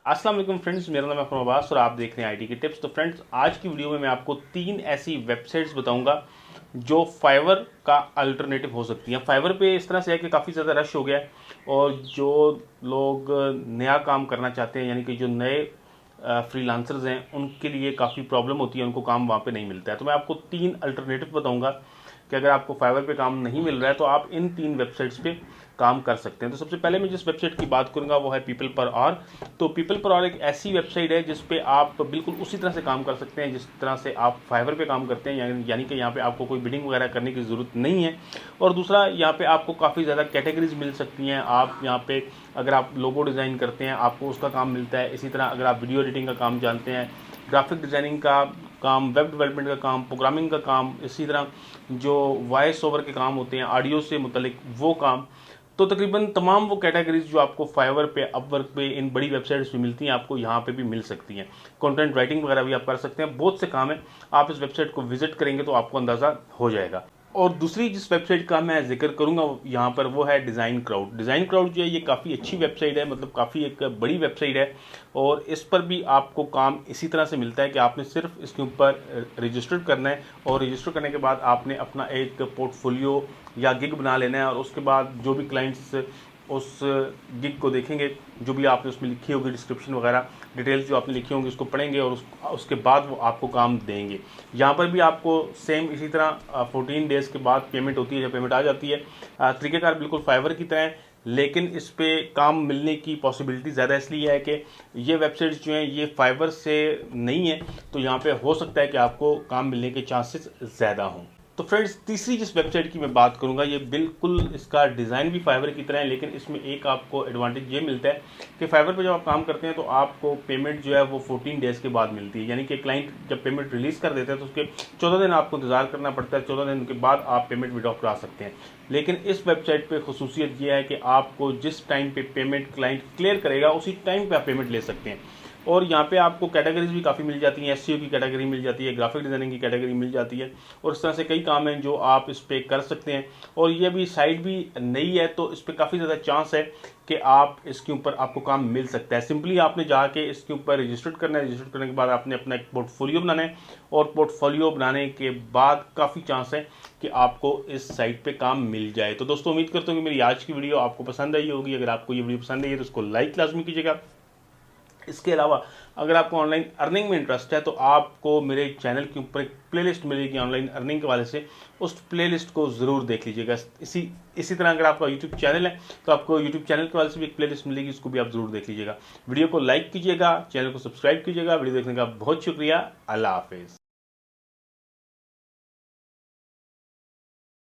अस्सलाम वालेकुम फ्रेंड्स, मेरा नाम है अकरम अब्बास और आप देख रहे हैं आईटी के टिप्स। तो फ्रेंड्स, आज की वीडियो में मैं आपको 3 ऐसी वेबसाइट्स बताऊंगा जो फाइवर का अल्टरनेटिव हो सकती हैं। फाइवर पे इस तरह से है कि काफ़ी ज़्यादा रश हो गया है और जो लोग नया काम करना चाहते हैं, यानी कि जो नए फ्रीलांसर्स हैं, उनके लिए काफ़ी प्रॉब्लम होती है, उनको काम वहाँ पे नहीं मिलता है। तो मैं आपको 3 अल्टरनेटिव बताऊंगा कि अगर आपको फाइवर पे काम नहीं मिल रहा है तो आप इन 3 वेबसाइट्स पे काम कर सकते हैं। तो सबसे पहले मैं जिस वेबसाइट की बात करूंगा वो है पीपल पर आवर। तो पीपल पर आवर एक ऐसी वेबसाइट है जिस पे आप बिल्कुल उसी तरह से काम कर सकते हैं जिस तरह से आप फाइवर पे काम करते हैं, यानी कि यहाँ पे आपको कोई बिडिंग वगैरह करने की ज़रूरत नहीं है। और दूसरा, यहाँ पे आपको काफ़ी ज़्यादा कैटेगरीज मिल सकती हैं। आप यहाँ पे अगर आप लोगो डिज़ाइन करते हैं, आपको उसका काम मिलता है। इसी तरह अगर आप वीडियो एडिटिंग का काम जानते हैं, ग्राफिक डिज़ाइनिंग का काम, वेब डेवलपमेंट का काम, प्रोग्रामिंग का काम, इसी तरह जो वॉइस ओवर के काम होते हैं ऑडियो से मुतलिक वो काम, तो तकरीबन तमाम वो कैटेगरीज जो आपको फाइवर पे, अपवर्क पे, इन बड़ी वेबसाइट्स पे मिलती हैं, आपको यहाँ पे भी मिल सकती हैं। कंटेंट राइटिंग वगैरह भी आप कर सकते हैं, बहुत से काम है। आप इस वेबसाइट को विजिट करेंगे तो आपको अंदाज़ा हो जाएगा। और दूसरी जिस वेबसाइट का मैं जिक्र करूंगा यहाँ पर वो है डिज़ाइन क्राउड। डिज़ाइन क्राउड जो है ये काफ़ी अच्छी वेबसाइट है, मतलब काफ़ी एक बड़ी वेबसाइट है और इस पर भी आपको काम इसी तरह से मिलता है कि आपने सिर्फ इसके ऊपर रजिस्टर करना है और रजिस्टर करने के बाद आपने अपना एक पोर्टफोलियो या गिग बना लेना है और उसके बाद जो भी क्लाइंट्स उस गिग को देखेंगे, जो भी आपने उसमें लिखी होगी डिस्क्रिप्शन वगैरह, डिटेल्स जो आपने लिखी होंगी, उसको पढ़ेंगे और उसके बाद वो आपको काम देंगे। यहाँ पर भी आपको सेम इसी तरह 14 डेज़ के बाद पेमेंट होती है। जब पेमेंट आ जाती है, तरीक़ेकार बिल्कुल फाइवर की तरह है, लेकिन इस पे काम मिलने की पॉसिबिलिटी ज़्यादा इसलिए है कि ये वेबसाइट्स जो हैं ये फाइवर से नहीं है, तो यहाँ पे हो सकता है कि आपको काम मिलने के चांसेस ज़्यादा हों। तो फ्रेंड्स, तीसरी जिस वेबसाइट की मैं बात करूंगा, ये बिल्कुल इसका डिज़ाइन भी फाइवर की तरह है, लेकिन इसमें एक आपको एडवांटेज ये मिलता है कि फाइवर पे जब आप काम करते हैं तो आपको पेमेंट जो है वो 14 डेज़ के बाद मिलती है। यानी कि क्लाइंट जब पेमेंट रिलीज़ कर देते हैं तो उसके 14 दिन आपको इंतजार करना पड़ता है। 14 दिन के बाद आप पेमेंट विड्रॉ करा सकते हैं। लेकिन इस वेबसाइट पे खसूसियत ये है कि आपको जिस टाइम पे पेमेंट क्लाइंट क्लियर करेगा उसी टाइम पे आप पेमेंट ले सकते हैं। और यहाँ पे आपको कैटेगरीज भी काफ़ी मिल जाती हैं। एसईओ की कैटेगरी मिल जाती है, ग्राफिक डिज़ाइनिंग की कैटेगरी मिल जाती है और इस तरह से कई काम हैं जो आप इस पर कर सकते हैं। और ये भी साइट भी नई है तो इस पर काफ़ी ज़्यादा चांस है कि आप इसके ऊपर आपको काम मिल सकता है। सिंपली आपने जाके इसके ऊपर रजिस्टर्ड करना है। रजिस्टर्ड करने के बाद आपने अपना एक पोर्टफोलियो बनाना है और पोर्टफोलियो बनाने के बाद काफ़ी चांस है कि आपको इस साइट पे काम मिल जाए। तो दोस्तों, उम्मीद करता हूँ कि मेरी आज की वीडियो आपको पसंद आई होगी। अगर आपको ये वीडियो पसंद आई है तो उसको लाइक लाजमी कीजिएगा। इसके अलावा अगर आपको ऑनलाइन अर्निंग में इंटरेस्ट है तो आपको मेरे चैनल के ऊपर एक प्लेलिस्ट मिलेगी ऑनलाइन अर्निंग के वाले से, उस प्लेलिस्ट को ज़रूर देख लीजिएगा। इसी तरह अगर आपका यूट्यूब चैनल है तो आपको यूट्यूब चैनल के वाले से भी एक प्लेलिस्ट मिलेगी, उसको भी आप ज़रूर देख लीजिएगा। वीडियो को लाइक कीजिएगा, चैनल को सब्सक्राइब कीजिएगा। वीडियो देखने का बहुत शुक्रिया। अल्लाह हाफिज़।